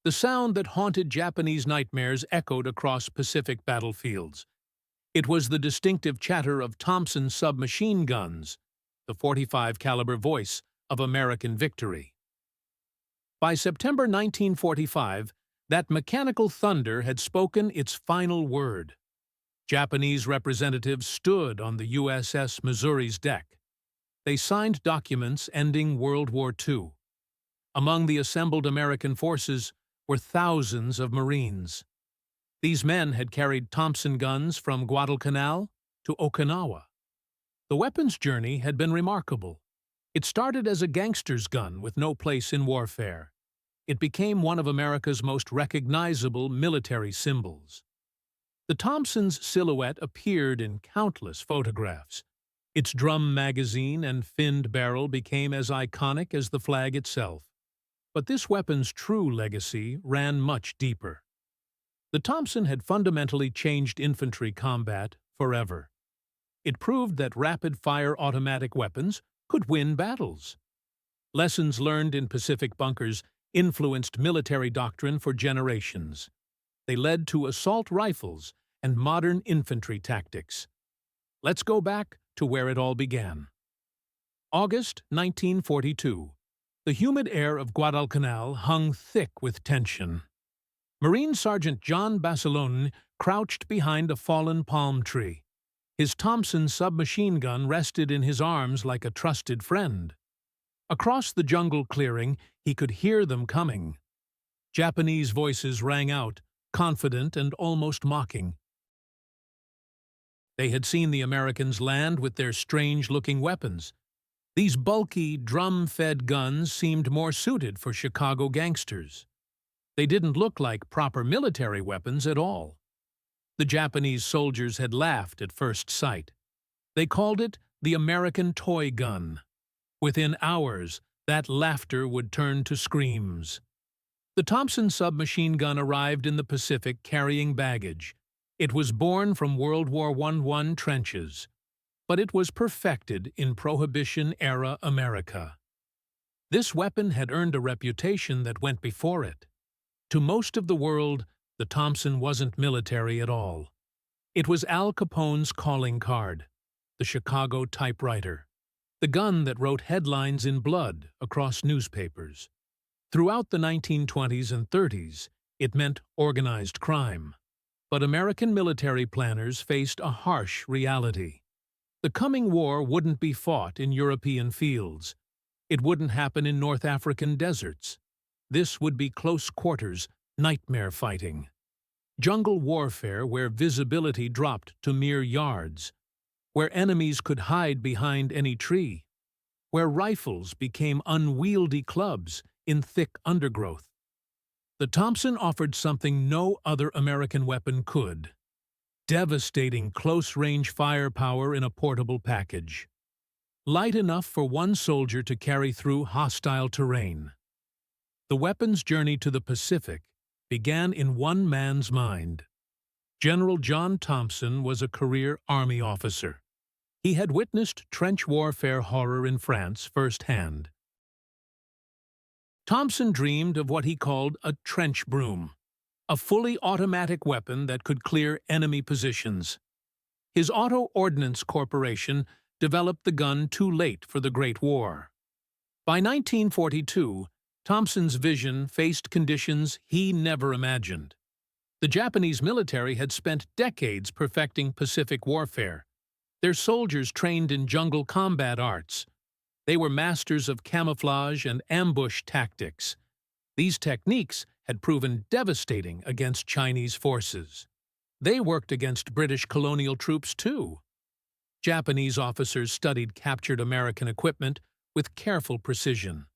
The sound that haunted Japanese nightmares echoed across Pacific battlefields. It was the distinctive chatter of Thompson submachine guns, the 45 caliber voice of American victory. By September 1945, that mechanical thunder had spoken its final word. Japanese representatives stood on the USS Missouri's deck. They signed documents ending World War II. Among the assembled American forces were thousands of Marines. These men had carried Thompson guns from Guadalcanal to Okinawa. The weapon's journey had been remarkable. It started as a gangster's gun with no place in warfare. It became one of America's most recognizable military symbols. The Thompson's silhouette appeared in countless photographs. Its drum magazine and finned barrel became as iconic as the flag itself. But this weapon's true legacy ran much deeper. The Thompson had fundamentally changed infantry combat forever. It proved that rapid-fire automatic weapons could win battles. Lessons learned in Pacific bunkers influenced military doctrine for generations. They led to assault rifles and modern infantry tactics. Let's go back to where it all began. August 1942. The humid air of Guadalcanal hung thick with tension. Marine Sergeant John Basilone crouched behind a fallen palm tree. His Thompson submachine gun rested in his arms like a trusted friend. Across the jungle clearing, he could hear them coming. Japanese voices rang out, confident and almost mocking. They had seen the Americans land with their strange-looking weapons. These bulky, drum-fed guns seemed more suited for Chicago gangsters. They didn't look like proper military weapons at all. The Japanese soldiers had laughed at first sight. They called it the American toy gun. Within hours, that laughter would turn to screams. The Thompson submachine gun arrived in the Pacific carrying baggage. It was born from World War I trenches, but it was perfected in Prohibition-era America. This weapon had earned a reputation that went before it. To most of the world, the Thompson wasn't military at all. It was Al Capone's calling card, the Chicago typewriter, the gun that wrote headlines in blood across newspapers. Throughout the 1920s and 30s, it meant organized crime. But American military planners faced a harsh reality. The coming war wouldn't be fought in European fields. It wouldn't happen in North African deserts. This would be close quarters, nightmare fighting. Jungle warfare where visibility dropped to mere yards, where enemies could hide behind any tree, where rifles became unwieldy clubs in thick undergrowth. The Thompson offered something no other American weapon could: devastating close-range firepower in a portable package. Light enough for one soldier to carry through hostile terrain. The weapon's journey to the Pacific began in one man's mind. General John Thompson was a career Army officer. He had witnessed trench warfare horror in France firsthand. Thompson dreamed of what he called a trench broom, a fully automatic weapon that could clear enemy positions. His Auto Ordnance Corporation developed the gun too late for the Great War. By 1942, Thompson's vision faced conditions he never imagined. The Japanese military had spent decades perfecting Pacific warfare. Their soldiers trained in jungle combat arts. They were masters of camouflage and ambush tactics. These techniques had proven devastating against Chinese forces. They worked against British colonial troops too. Japanese officers studied captured American equipment with careful precision.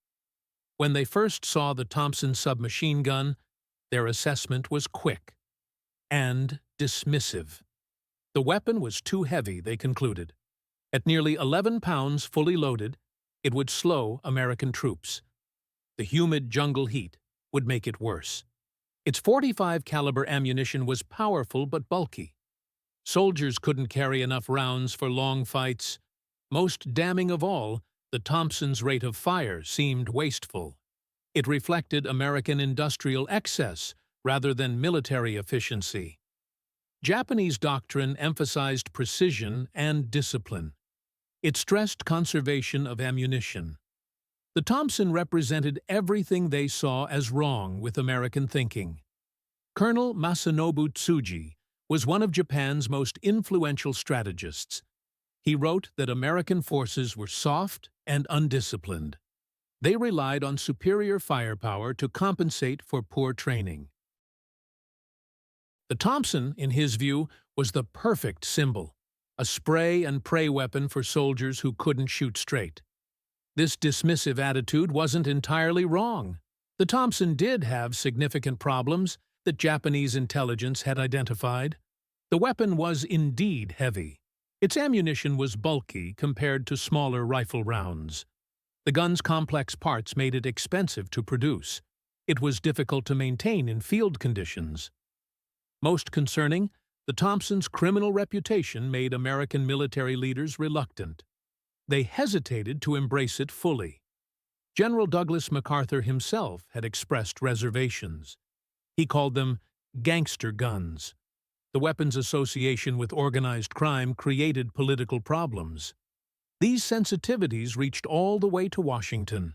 When they first saw the Thompson submachine gun, their assessment was quick and dismissive. The weapon was too heavy, they concluded. At nearly 11 pounds fully loaded, it would slow American troops. The humid jungle heat would make it worse. Its 45 caliber ammunition was powerful but bulky. Soldiers couldn't carry enough rounds for long fights. Most damning of all, the Thompson's rate of fire seemed wasteful. It reflected American industrial excess rather than military efficiency. Japanese doctrine emphasized precision and discipline. It stressed conservation of ammunition. The Thompson represented everything they saw as wrong with American thinking. Colonel Masanobu Tsuji was one of Japan's most influential strategists. He wrote that American forces were soft and undisciplined. They relied on superior firepower to compensate for poor training. The Thompson, in his view, was the perfect symbol, a spray and pray weapon for soldiers who couldn't shoot straight. This dismissive attitude wasn't entirely wrong. The Thompson did have significant problems that Japanese intelligence had identified. The weapon was indeed heavy. Its ammunition was bulky compared to smaller rifle rounds. The gun's complex parts made it expensive to produce. It was difficult to maintain in field conditions. Most concerning, the Thompson's criminal reputation made American military leaders reluctant. They hesitated to embrace it fully. General Douglas MacArthur himself had expressed reservations. He called them gangster guns. The weapon's association with organized crime created political problems. These sensitivities reached all the way to Washington.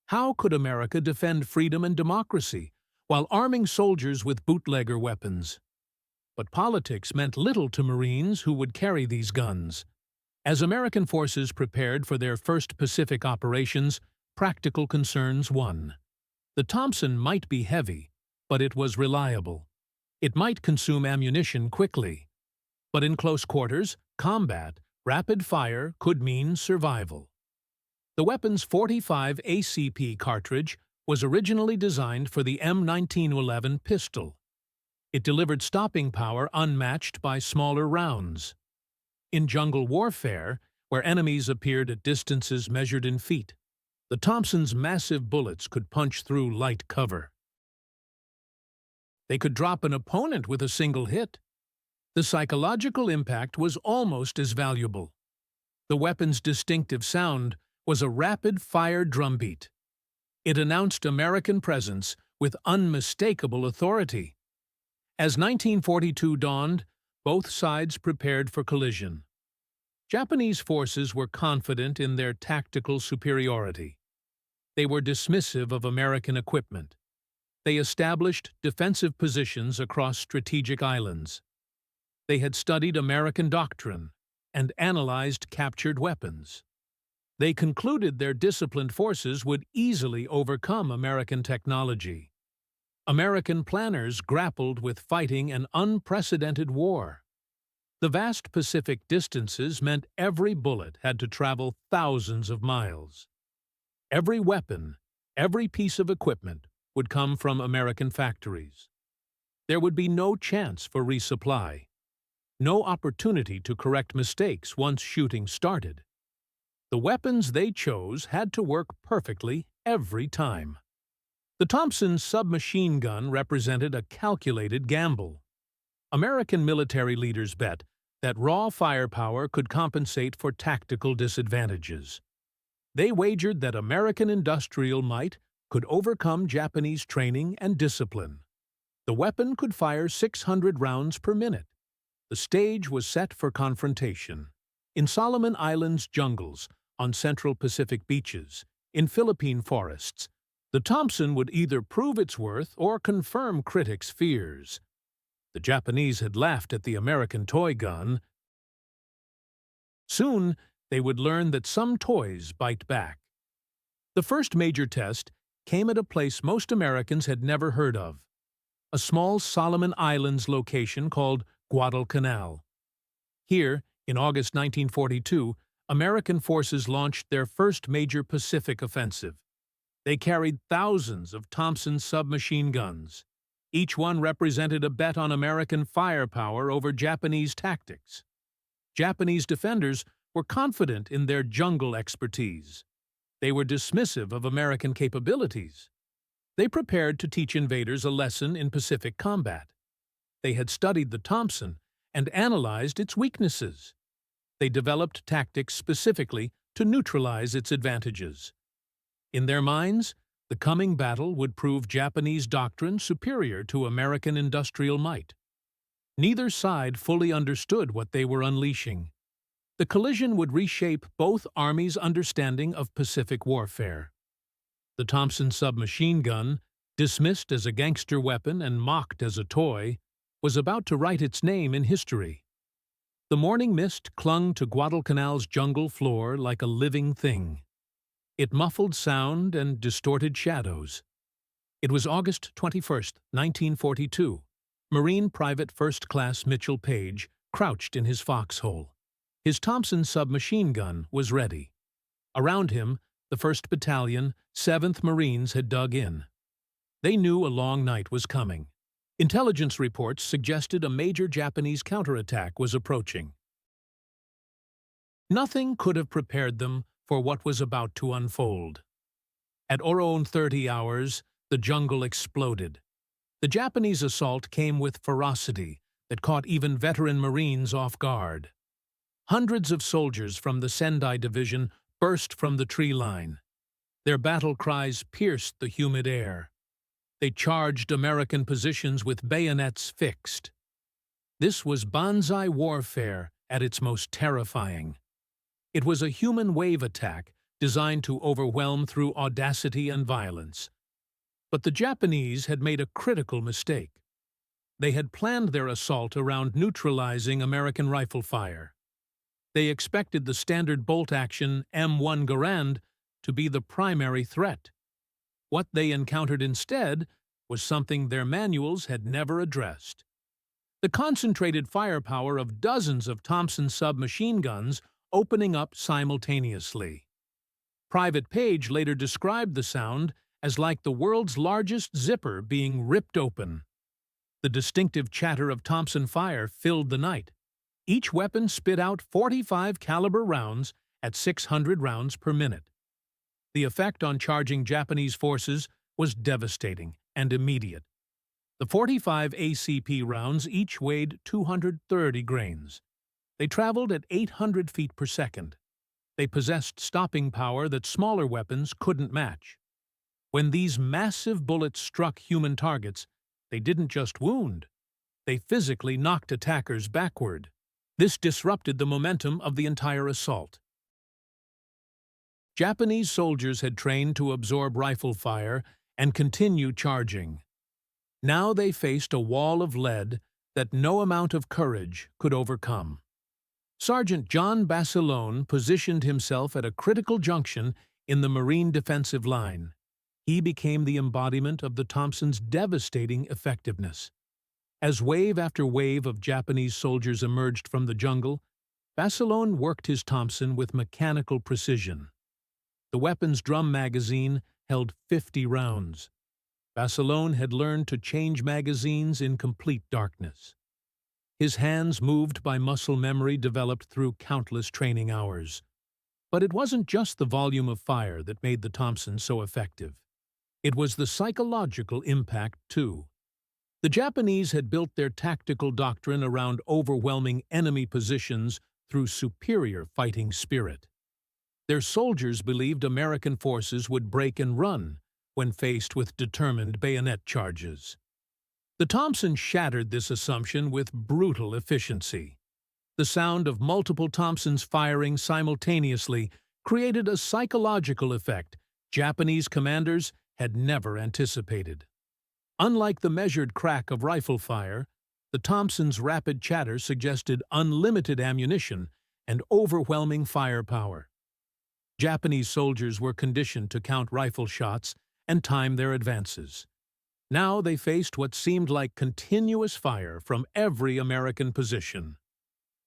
How could America defend freedom and democracy while arming soldiers with bootlegger weapons? But politics meant little to Marines who would carry these guns. As American forces prepared for their first Pacific operations, practical concerns won. The Thompson might be heavy, but it was reliable. It might consume ammunition quickly. But in close quarters, combat, rapid fire could mean survival. The weapon's .45 ACP cartridge was originally designed for the M1911 pistol. It delivered stopping power unmatched by smaller rounds. In jungle warfare, where enemies appeared at distances measured in feet, the Thompson's massive bullets could punch through light cover. They could drop an opponent with a single hit. The psychological impact was almost as valuable. The weapon's distinctive sound was a rapid-fire drumbeat. It announced American presence with unmistakable authority. As 1942 dawned, both sides prepared for collision. Japanese forces were confident in their tactical superiority. They were dismissive of American equipment. They established defensive positions across strategic islands. They had studied American doctrine and analyzed captured weapons. They concluded their disciplined forces would easily overcome American technology. American planners grappled with fighting an unprecedented war. The vast Pacific distances meant every bullet had to travel thousands of miles. Every weapon, every piece of equipment would come from American factories. There would be no chance for resupply, no opportunity to correct mistakes once shooting started. The weapons they chose had to work perfectly every time. The Thompson submachine gun represented a calculated gamble. American military leaders bet that raw firepower could compensate for tactical disadvantages. They wagered that American industrial might could overcome Japanese training and discipline. The weapon could fire 600 rounds per minute. The stage was set for confrontation. In Solomon Islands jungles, on Central Pacific beaches, in Philippine forests, the Thompson would either prove its worth or confirm critics' fears. The Japanese had laughed at the American toy gun. Soon, they would learn that some toys bite back. The first major test came at a place most Americans had never heard of, a small Solomon Islands location called Guadalcanal. Here, in August 1942, American forces launched their first major Pacific offensive. They carried thousands of Thompson submachine guns. Each one represented a bet on American firepower over Japanese tactics. Japanese defenders were confident in their jungle expertise. They were dismissive of American capabilities. They prepared to teach invaders a lesson in Pacific combat. They had studied the Thompson and analyzed its weaknesses. They developed tactics specifically to neutralize its advantages. In their minds, The coming battle would prove Japanese doctrine superior to American industrial might. Neither side fully understood what they were unleashing. The collision would reshape both armies' understanding of Pacific warfare. The Thompson submachine gun, dismissed as a gangster weapon and mocked as a toy, was about to write its name in history. The morning mist clung to Guadalcanal's jungle floor like a living thing. It muffled sound and distorted shadows. It was August 21st, 1942. Marine Private First Class Mitchell Page crouched in his foxhole. His Thompson submachine gun was ready. Around him, the 1st Battalion, 7th Marines had dug in. They knew a long night was coming. Intelligence reports suggested a major Japanese counterattack was approaching. Nothing could have prepared them for what was about to unfold. At around 30 hours, the jungle exploded. The Japanese assault came with ferocity that caught even veteran Marines off guard. Hundreds of soldiers from the Sendai Division burst from the tree line. Their battle cries pierced the humid air. They charged American positions with bayonets fixed. This was banzai warfare at its most terrifying. It was a human wave attack designed to overwhelm through audacity and violence. But the Japanese had made a critical mistake. They had planned their assault around neutralizing American rifle fire. They expected the standard bolt-action M1 Garand to be the primary threat. What they encountered instead was something their manuals had never addressed. The concentrated firepower of dozens of Thompson submachine guns opening up simultaneously. Private Page later described the sound as like the world's largest zipper being ripped open. The distinctive chatter of Thompson fire filled the night. Each weapon spit out 45 caliber rounds at 600 rounds per minute. The effect on charging Japanese forces was devastating and immediate. The 45 ACP rounds each weighed 230 grains. They traveled at 800 feet per second. They possessed stopping power that smaller weapons couldn't match. When these massive bullets struck human targets, they didn't just wound. They physically knocked attackers backward. This disrupted the momentum of the entire assault. Japanese soldiers had trained to absorb rifle fire and continue charging. Now they faced a wall of lead that no amount of courage could overcome. Sergeant John Basilone positioned himself at a critical junction in the Marine defensive line. He became the embodiment of the Thompson's devastating effectiveness. As wave after wave of Japanese soldiers emerged from the jungle, Basilone worked his Thompson with mechanical precision. The weapon's drum magazine held 50 rounds. Basilone had learned to change magazines in complete darkness. His hands, moved by muscle memory developed through countless training hours. But it wasn't just the volume of fire that made the Thompson so effective. It was the psychological impact, too. The Japanese had built their tactical doctrine around overwhelming enemy positions through superior fighting spirit. Their soldiers believed American forces would break and run when faced with determined bayonet charges. The Thompson shattered this assumption with brutal efficiency. The sound of multiple Thompsons firing simultaneously created a psychological effect Japanese commanders had never anticipated. Unlike the measured crack of rifle fire, the Thompson's rapid chatter suggested unlimited ammunition and overwhelming firepower. Japanese soldiers were conditioned to count rifle shots and time their advances. Now they faced what seemed like continuous fire from every American position.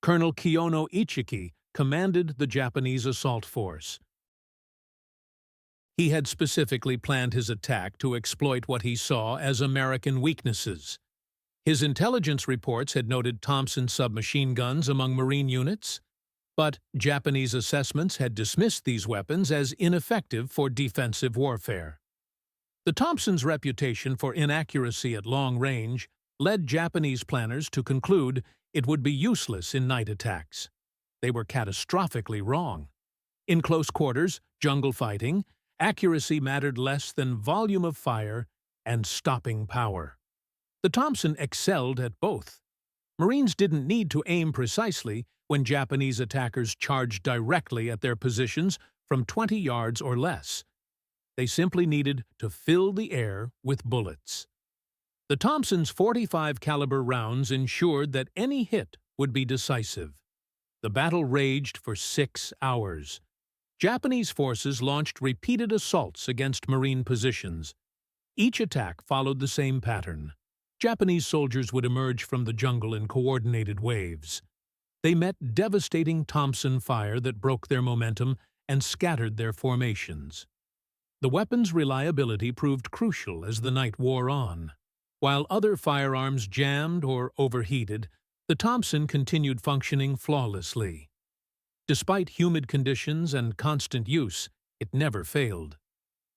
Colonel Kiyono Ichiki commanded the Japanese assault force. He had specifically planned his attack to exploit what he saw as American weaknesses. His intelligence reports had noted Thompson submachine guns among Marine units, but Japanese assessments had dismissed these weapons as ineffective for defensive warfare. The Thompson's reputation for inaccuracy at long range led Japanese planners to conclude it would be useless in night attacks. They were catastrophically wrong. In close quarters, jungle fighting, Accuracy mattered less than volume of fire and stopping power. The Thompson excelled at both. Marines didn't need to aim precisely when Japanese attackers charged directly at their positions from 20 yards or less. They simply needed to fill the air with bullets. The Thompson's .45 caliber rounds ensured that any hit would be decisive. The battle raged for 6 hours. Japanese forces launched repeated assaults against Marine positions. Each attack followed the same pattern. Japanese soldiers would emerge from the jungle in coordinated waves. They met devastating Thompson fire that broke their momentum and scattered their formations. The weapon's reliability proved crucial as the night wore on. While other firearms jammed or overheated, the Thompson continued functioning flawlessly. Despite humid conditions and constant use, it never failed.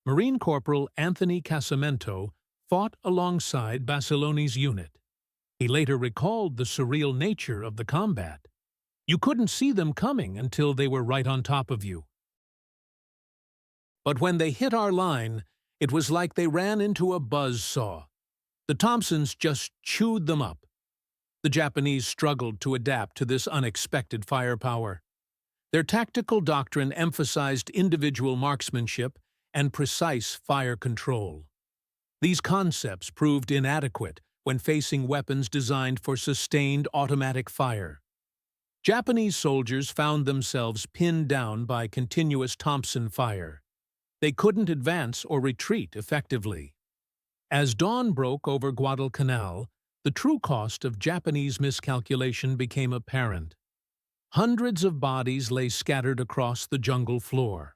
Marine Corporal Anthony Casamento fought alongside Basiloni's unit. He later recalled the surreal nature of the combat. You couldn't see them coming until they were right on top of you. But when they hit our line, it was like they ran into a buzzsaw. The Thompsons just chewed them up. The Japanese struggled to adapt to this unexpected firepower. Their tactical doctrine emphasized individual marksmanship and precise fire control. These concepts proved inadequate when facing weapons designed for sustained automatic fire. Japanese soldiers found themselves pinned down by continuous Thompson fire. They couldn't advance or retreat effectively. As dawn broke over Guadalcanal, the true cost of Japanese miscalculation became apparent. Hundreds of bodies lay scattered across the jungle floor.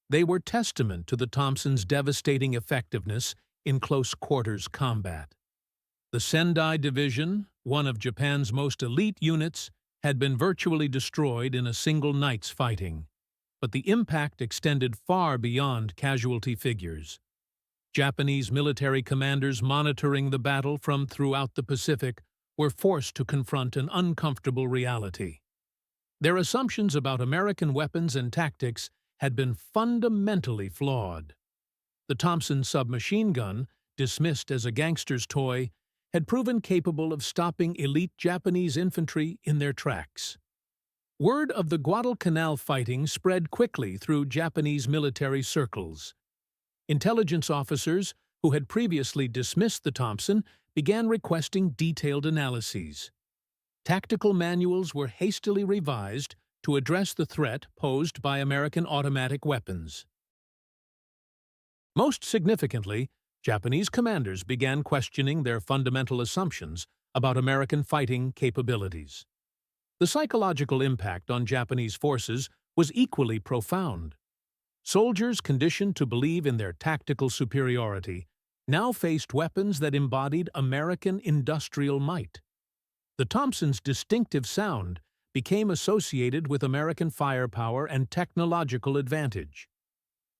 They were testament to the Thompson's devastating effectiveness in close-quarters combat. The Sendai Division, one of Japan's most elite units, had been virtually destroyed in a single night's fighting, but the impact extended far beyond casualty figures. Japanese military commanders monitoring the battle from throughout the Pacific were forced to confront an uncomfortable reality. Their assumptions about American weapons and tactics had been fundamentally flawed. The Thompson submachine gun, dismissed as a gangster's toy, had proven capable of stopping elite Japanese infantry in their tracks. Word of the Guadalcanal fighting spread quickly through Japanese military circles. Intelligence officers, who had previously dismissed the Thompson, began requesting detailed analyses. Tactical manuals were hastily revised to address the threat posed by American automatic weapons. Most significantly, Japanese commanders began questioning their fundamental assumptions about American fighting capabilities. The psychological impact on Japanese forces was equally profound. Soldiers conditioned to believe in their tactical superiority now faced weapons that embodied American industrial might. The Thompson's distinctive sound became associated with American firepower and technological advantage.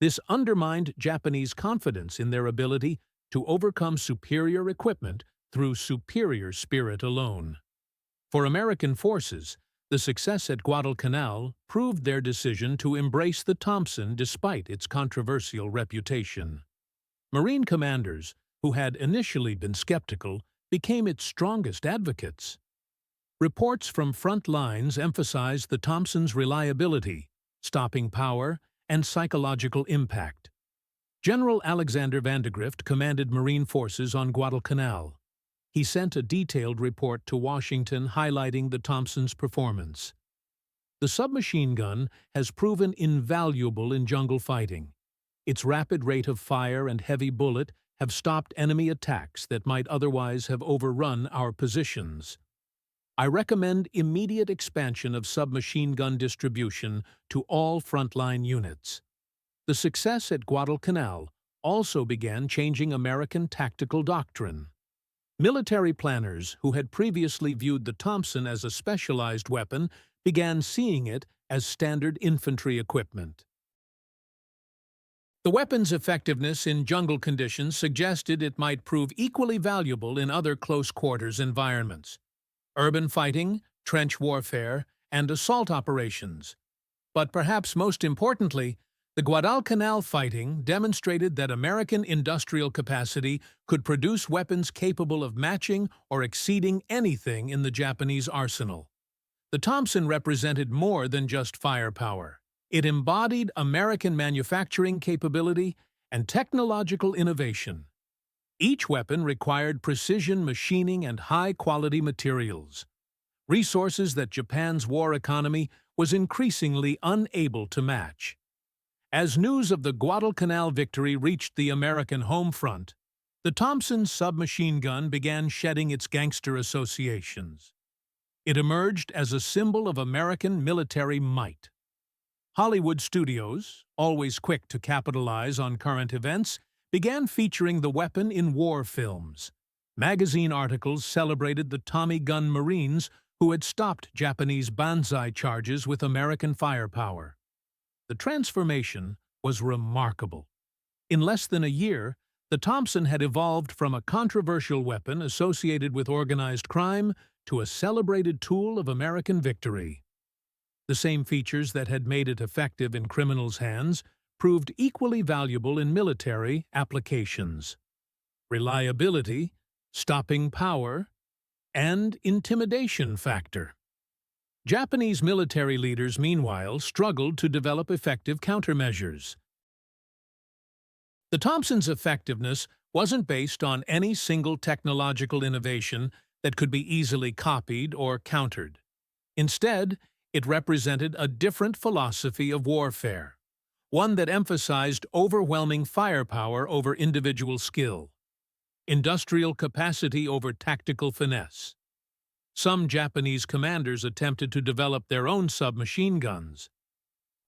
This undermined Japanese confidence in their ability to overcome superior equipment through superior spirit alone. For American forces, the success at Guadalcanal proved their decision to embrace the Thompson despite its controversial reputation. Marine commanders, who had initially been skeptical, became its strongest advocates. Reports from front lines emphasized the Thompson's reliability, stopping power, and psychological impact. General Alexander Vandegrift commanded Marine forces on Guadalcanal. He sent a detailed report to Washington highlighting the Thompson's performance. The submachine gun has proven invaluable in jungle fighting. Its rapid rate of fire and heavy bullet have stopped enemy attacks that might otherwise have overrun our positions. I recommend immediate expansion of submachine gun distribution to all frontline units. The success at Guadalcanal also began changing American tactical doctrine. Military planners who had previously viewed the Thompson as a specialized weapon began seeing it as standard infantry equipment. The weapon's effectiveness in jungle conditions suggested it might prove equally valuable in other close-quarters environments: urban fighting, trench warfare, and assault operations. But perhaps most importantly, The Guadalcanal fighting demonstrated that American industrial capacity could produce weapons capable of matching or exceeding anything in the Japanese arsenal. The Thompson represented more than just firepower. It embodied American manufacturing capability and technological innovation. Each weapon required precision machining and high-quality materials, resources that Japan's war economy was increasingly unable to match. As news of the Guadalcanal victory reached the American home front, the Thompson submachine gun began shedding its gangster associations. It emerged as a symbol of American military might. Hollywood studios, always quick to capitalize on current events, began featuring the weapon in war films. Magazine articles celebrated the Tommy gun Marines who had stopped Japanese banzai charges with American firepower. The transformation was remarkable. In less than a year, the Thompson had evolved from a controversial weapon associated with organized crime to a celebrated tool of American victory. The same features that had made it effective in criminals' hands proved equally valuable in military applications. Reliability, stopping power, and intimidation factor. Japanese military leaders, meanwhile, struggled to develop effective countermeasures. The Thompson's effectiveness wasn't based on any single technological innovation that could be easily copied or countered. Instead, it represented a different philosophy of warfare, one that emphasized overwhelming firepower over individual skill, industrial capacity over tactical finesse. Some Japanese commanders attempted to develop their own submachine guns,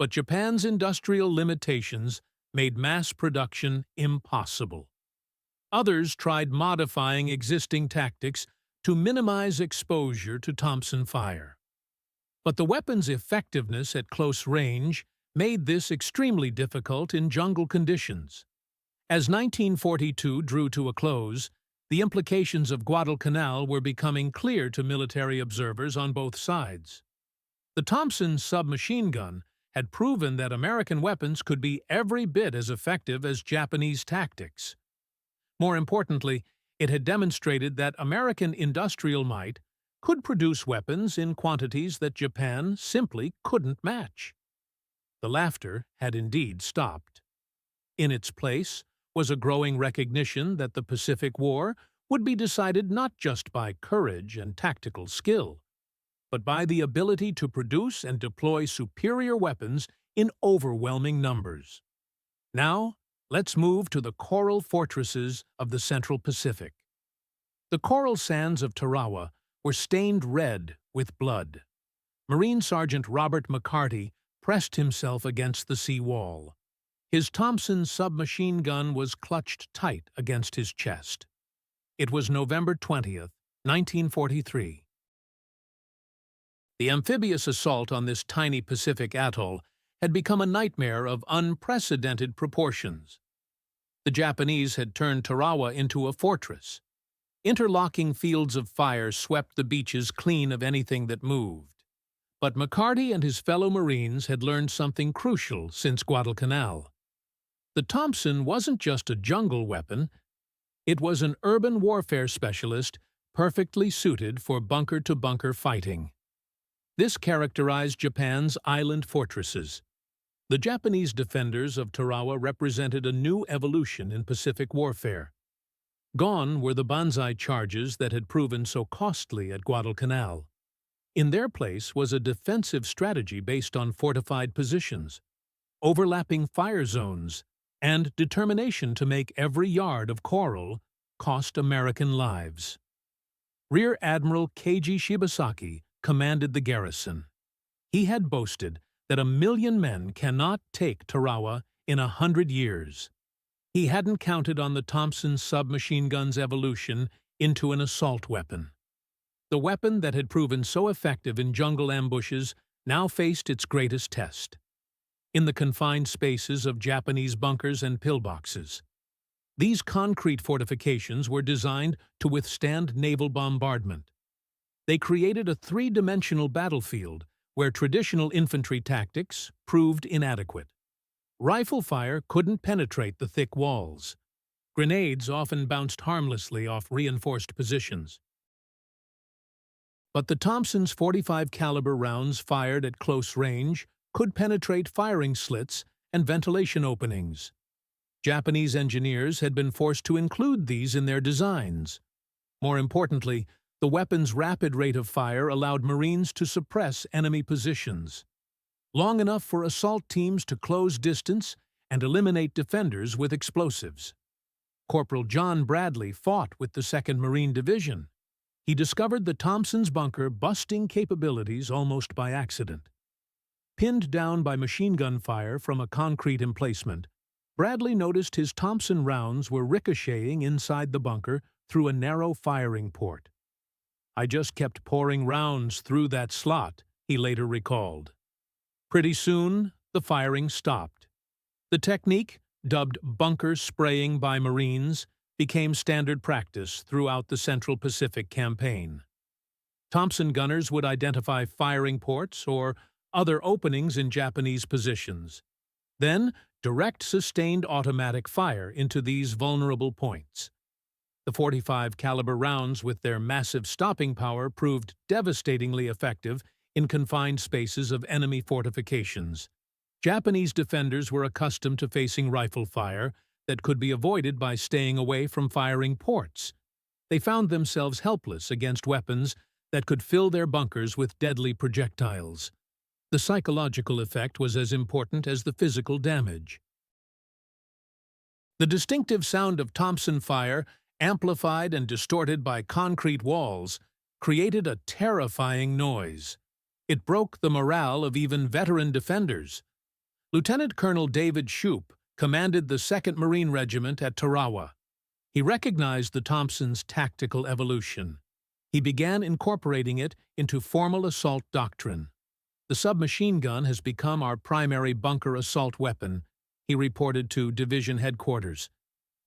but Japan's industrial limitations made mass production impossible. Others tried modifying existing tactics to minimize exposure to Thompson fire. But the weapon's effectiveness at close range made this extremely difficult in jungle conditions. As 1942 drew to a close, the implications of Guadalcanal were becoming clear to military observers on both sides. The Thompson submachine gun had proven that American weapons could be every bit as effective as Japanese tactics. More importantly, it had demonstrated that American industrial might could produce weapons in quantities that Japan simply couldn't match. The laughter had indeed stopped. In its place was a growing recognition that the Pacific War would be decided not just by courage and tactical skill, but by the ability to produce and deploy superior weapons in overwhelming numbers. Now, let's move to the coral fortresses of the Central Pacific. The coral sands of Tarawa were stained red with blood. Marine Sergeant Robert McCarty pressed himself against the sea wall. His Thompson submachine gun was clutched tight against his chest. It was November 20th, 1943. The amphibious assault on this tiny Pacific atoll had become a nightmare of unprecedented proportions. The Japanese had turned Tarawa into a fortress. Interlocking fields of fire swept the beaches clean of anything that moved. But McCarty and his fellow Marines had learned something crucial since Guadalcanal. The Thompson wasn't just a jungle weapon, it was an urban warfare specialist perfectly suited for bunker-to-bunker fighting. This characterized Japan's island fortresses. The Japanese defenders of Tarawa represented a new evolution in Pacific warfare. Gone were the banzai charges that had proven so costly at Guadalcanal. In their place was a defensive strategy based on fortified positions, overlapping fire zones, and determination to make every yard of coral cost American lives. Rear Admiral Keiji Shibasaki commanded the garrison. He had boasted that 1,000,000 men cannot take Tarawa in 100 years. He hadn't counted on the Thompson submachine gun's evolution into an assault weapon. The weapon that had proven so effective in jungle ambushes now faced its greatest test. In the confined spaces of Japanese bunkers and pillboxes. These concrete fortifications were designed to withstand naval bombardment. They created a three-dimensional battlefield where traditional infantry tactics proved inadequate. Rifle fire couldn't penetrate the thick walls. Grenades often bounced harmlessly off reinforced positions. But the Thompson's .45 caliber rounds fired at close range could penetrate firing slits and ventilation openings. Japanese engineers had been forced to include these in their designs. More importantly, the weapon's rapid rate of fire allowed Marines to suppress enemy positions, long enough for assault teams to close distance and eliminate defenders with explosives. Corporal John Bradley fought with the 2nd Marine Division. He discovered the Thompson's bunker busting capabilities almost by accident. Pinned down by machine gun fire from a concrete emplacement, Bradley noticed his Thompson rounds were ricocheting inside the bunker through a narrow firing port. "I just kept pouring rounds through that slot," he later recalled. Pretty soon, the firing stopped. The technique, dubbed bunker spraying by Marines, became standard practice throughout the Central Pacific Campaign. Thompson gunners would identify firing ports or other openings in Japanese positions. Then, direct sustained automatic fire into these vulnerable points. The .45 caliber rounds with their massive stopping power proved devastatingly effective in confined spaces of enemy fortifications. Japanese defenders were accustomed to facing rifle fire that could be avoided by staying away from firing ports. They found themselves helpless against weapons that could fill their bunkers with deadly projectiles. The psychological effect was as important as the physical damage. The distinctive sound of Thompson fire, amplified and distorted by concrete walls, created a terrifying noise. It broke the morale of even veteran defenders. Lieutenant Colonel David Shoup commanded the 2nd Marine Regiment at Tarawa. He recognized the Thompson's tactical evolution. He began incorporating it into formal assault doctrine. "The submachine gun has become our primary bunker assault weapon," he reported to division headquarters.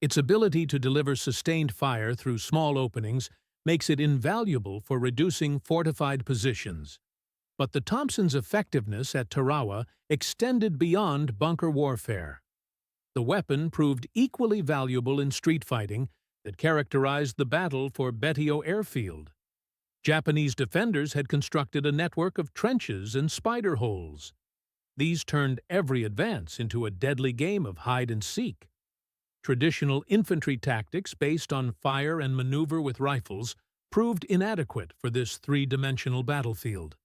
"Its ability to deliver sustained fire through small openings makes it invaluable for reducing fortified positions." But the Thompson's effectiveness at Tarawa extended beyond bunker warfare. The weapon proved equally valuable in street fighting that characterized the battle for Betio Airfield. Japanese defenders had constructed a network of trenches and spider holes. These turned every advance into a deadly game of hide-and-seek. Traditional infantry tactics based on fire and maneuver with rifles proved inadequate for this three-dimensional battlefield.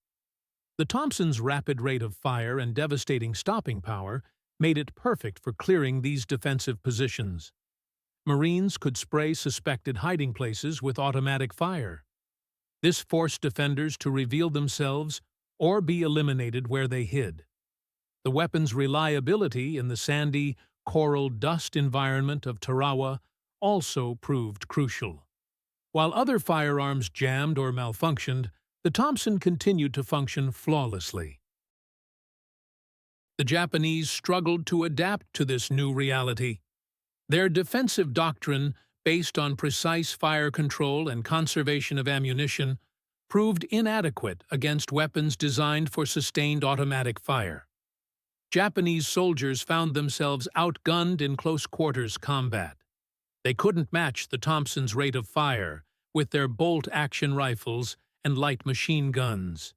The Thompson's rapid rate of fire and devastating stopping power made it perfect for clearing these defensive positions. Marines could spray suspected hiding places with automatic fire. This forced defenders to reveal themselves or be eliminated where they hid. The weapon's reliability in the sandy, coral dust environment of Tarawa also proved crucial. While other firearms jammed or malfunctioned, the Thompson continued to function flawlessly. The Japanese struggled to adapt to this new reality. Their defensive doctrine, based on precise fire control and conservation of ammunition, proved inadequate against weapons designed for sustained automatic fire. Japanese soldiers found themselves outgunned in close-quarters combat. They couldn't match the Thompson's rate of fire with their bolt-action rifles and light machine guns.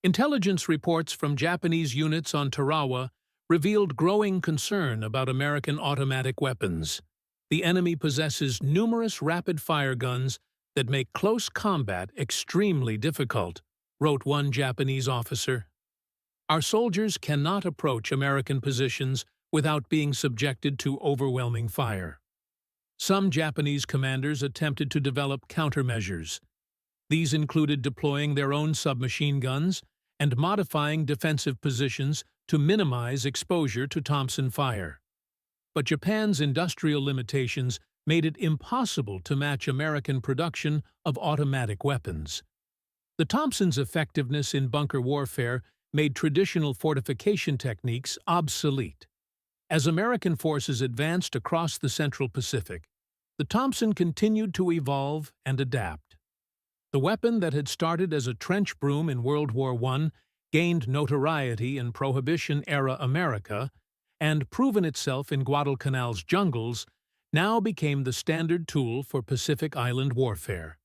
Intelligence reports from Japanese units on Tarawa revealed growing concern about American automatic weapons. "The enemy possesses numerous rapid-fire guns that make close combat extremely difficult," wrote one Japanese officer. "Our soldiers cannot approach American positions without being subjected to overwhelming fire." Some Japanese commanders attempted to develop countermeasures. These included deploying their own submachine guns and modifying defensive positions to minimize exposure to Thompson fire. But Japan's industrial limitations made it impossible to match American production of automatic weapons. The Thompson's effectiveness in bunker warfare made traditional fortification techniques obsolete. As American forces advanced across the Central Pacific, the Thompson continued to evolve and adapt. The weapon that had started as a trench broom in World War I gained notoriety in Prohibition-era America and proven itself in Guadalcanal's jungles, now became the standard tool for Pacific Island warfare.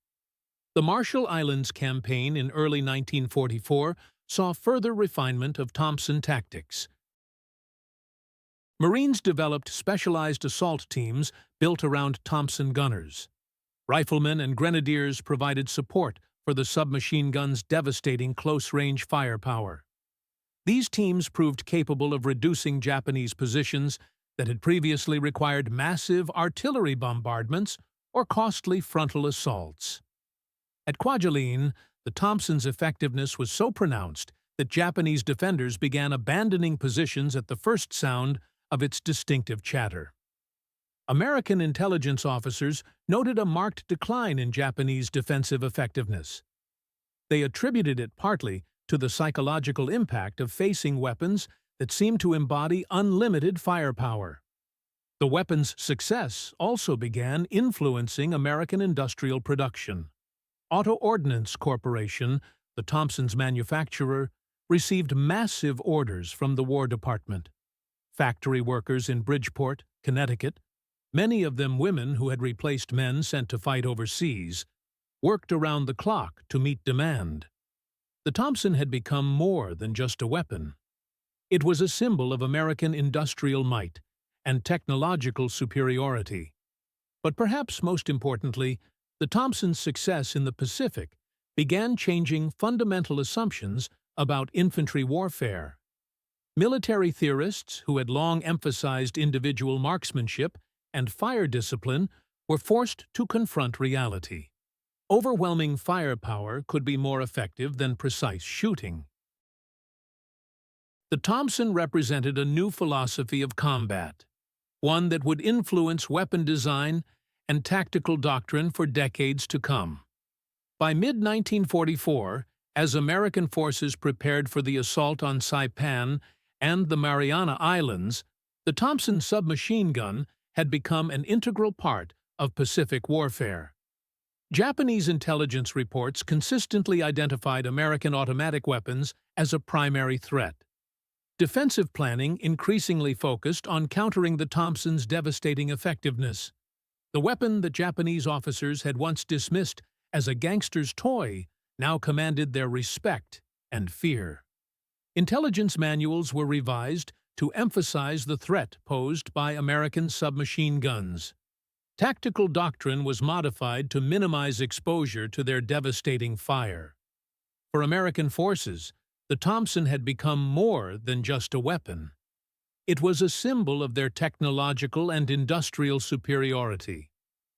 The Marshall Islands campaign in early 1944 saw further refinement of Thompson tactics. Marines developed specialized assault teams built around Thompson gunners. Riflemen and grenadiers provided support for the submachine gun's devastating close-range firepower. These teams proved capable of reducing Japanese positions that had previously required massive artillery bombardments or costly frontal assaults. At Kwajalein, the Thompson's effectiveness was so pronounced that Japanese defenders began abandoning positions at the first sound of its distinctive chatter. American intelligence officers noted a marked decline in Japanese defensive effectiveness. They attributed it partly to the psychological impact of facing weapons that seemed to embody unlimited firepower. The weapon's success also began influencing American industrial production. Auto Ordnance Corporation, the Thompson's manufacturer, received massive orders from the War Department. Factory workers in Bridgeport, Connecticut, many of them women who had replaced men sent to fight overseas, worked around the clock to meet demand. The Thompson had become more than just a weapon. It was a symbol of American industrial might and technological superiority. But perhaps most importantly, the Thompson's success in the Pacific began changing fundamental assumptions about infantry warfare. Military theorists who had long emphasized individual marksmanship and fire discipline were forced to confront reality. Overwhelming firepower could be more effective than precise shooting. The Thompson represented a new philosophy of combat, one that would influence weapon design and tactical doctrine for decades to come. By mid-1944, as American forces prepared for the assault on Saipan and the Mariana Islands, the Thompson submachine gun had become an integral part of Pacific warfare. Japanese intelligence reports consistently identified American automatic weapons as a primary threat. Defensive planning increasingly focused on countering the Thompson's devastating effectiveness. The weapon that Japanese officers had once dismissed as a gangster's toy now commanded their respect and fear. Intelligence manuals were revised to emphasize the threat posed by American submachine guns. Tactical doctrine was modified to minimize exposure to their devastating fire. For American forces, the Thompson had become more than just a weapon. It was a symbol of their technological and industrial superiority.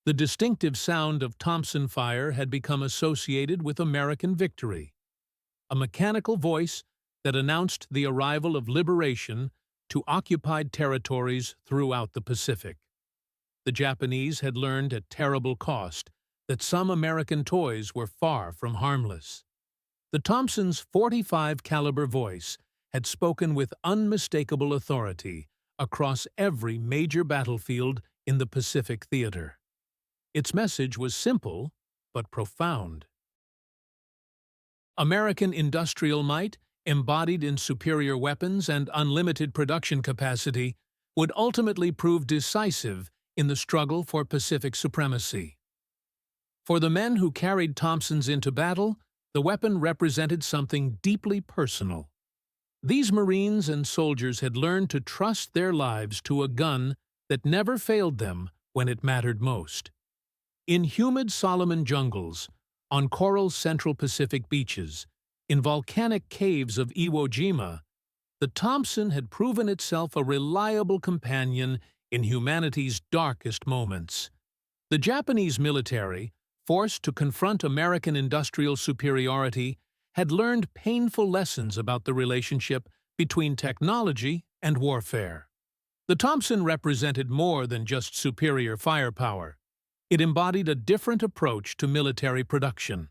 The distinctive sound of Thompson fire had become associated with American victory, a mechanical voice that announced the arrival of liberation to occupied territories throughout the Pacific. The Japanese had learned at terrible cost that some American toys were far from harmless. The Thompson's .45 caliber voice had spoken with unmistakable authority across every major battlefield in the Pacific theater. Its message was simple but profound. American industrial might, embodied in superior weapons and unlimited production capacity, would ultimately prove decisive in the struggle for Pacific supremacy. For the men who carried Thompsons into battle, the weapon represented something deeply personal. These Marines and soldiers had learned to trust their lives to a gun that never failed them when it mattered most. In humid Solomon jungles, on coral Central Pacific beaches, in volcanic caves of Iwo Jima, the Thompson had proven itself a reliable companion in humanity's darkest moments. The Japanese military, forced to confront American industrial superiority, had learned painful lessons about the relationship between technology and warfare. The Thompson represented more than just superior firepower. It embodied a different approach to military production,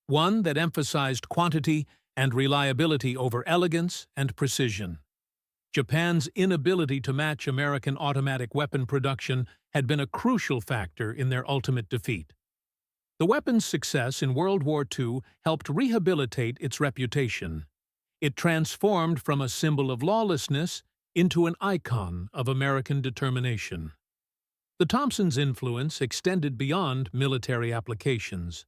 one that emphasized quantity and reliability over elegance and precision. Japan's inability to match American automatic weapon production had been a crucial factor in their ultimate defeat. The weapon's success in World War II helped rehabilitate its reputation. It transformed from a symbol of lawlessness into an icon of American determination. The Thompsons' influence extended beyond military applications.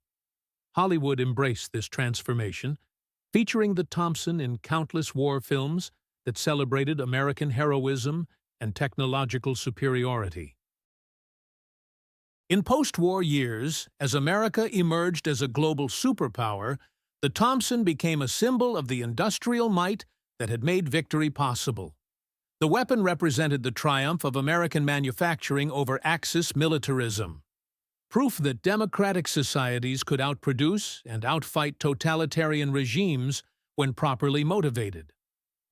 Hollywood embraced this transformation, featuring the Thompson in countless war films that celebrated American heroism and technological superiority. In post-war years, as America emerged as a global superpower, the Thompson became a symbol of the industrial might that had made victory possible. The weapon represented the triumph of American manufacturing over Axis militarism, proof that democratic societies could outproduce and outfight totalitarian regimes when properly motivated.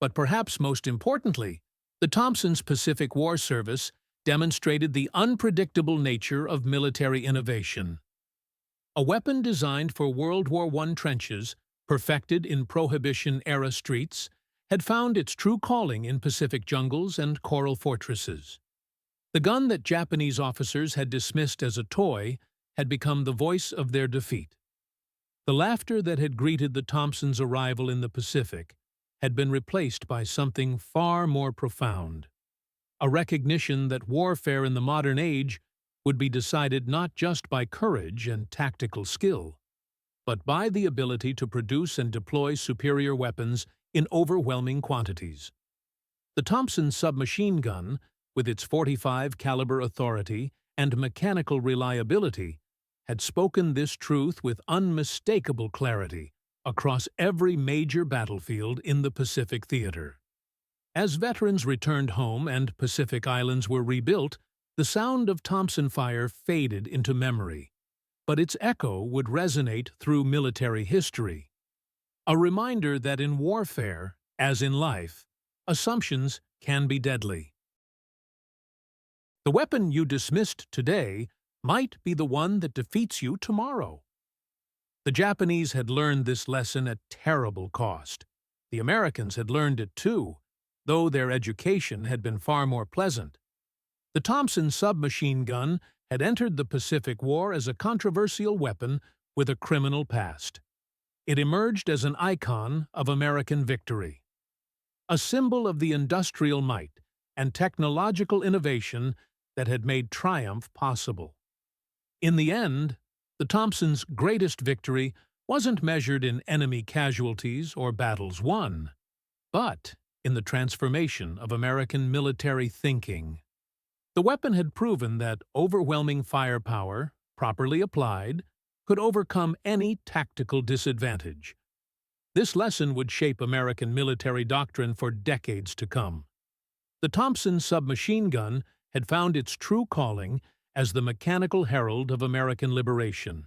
But perhaps most importantly, the Thompson's Pacific War service demonstrated the unpredictable nature of military innovation. A weapon designed for World War I trenches, perfected in Prohibition-era streets, had found its true calling in Pacific jungles and coral fortresses. The gun that Japanese officers had dismissed as a toy had become the voice of their defeat. The laughter that had greeted the Thompsons' arrival in the Pacific had been replaced by something far more profound, a recognition that warfare in the modern age would be decided not just by courage and tactical skill, but by the ability to produce and deploy superior weapons in overwhelming quantities. The Thompson submachine gun, with its .45 caliber authority and mechanical reliability, had spoken this truth with unmistakable clarity across every major battlefield in the Pacific theater. As veterans returned home and Pacific Islands were rebuilt, the sound of Thompson fire faded into memory, but its echo would resonate through military history. A reminder that in warfare, as in life, assumptions can be deadly. The weapon you dismissed today might be the one that defeats you tomorrow. The Japanese had learned this lesson at terrible cost. The Americans had learned it too, though their education had been far more pleasant. The Thompson submachine gun had entered the Pacific War as a controversial weapon with a criminal past. It emerged as an icon of American victory, a symbol of the industrial might and technological innovation that had made triumph possible. In the end, the Thompsons' greatest victory wasn't measured in enemy casualties or battles won, but in the transformation of American military thinking. The weapon had proven that overwhelming firepower, properly applied, could overcome any tactical disadvantage. This lesson would shape American military doctrine for decades to come. The Thompson submachine gun had found its true calling as the mechanical herald of American liberation.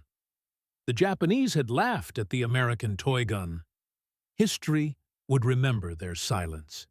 The Japanese had laughed at the American toy gun. History would remember their silence.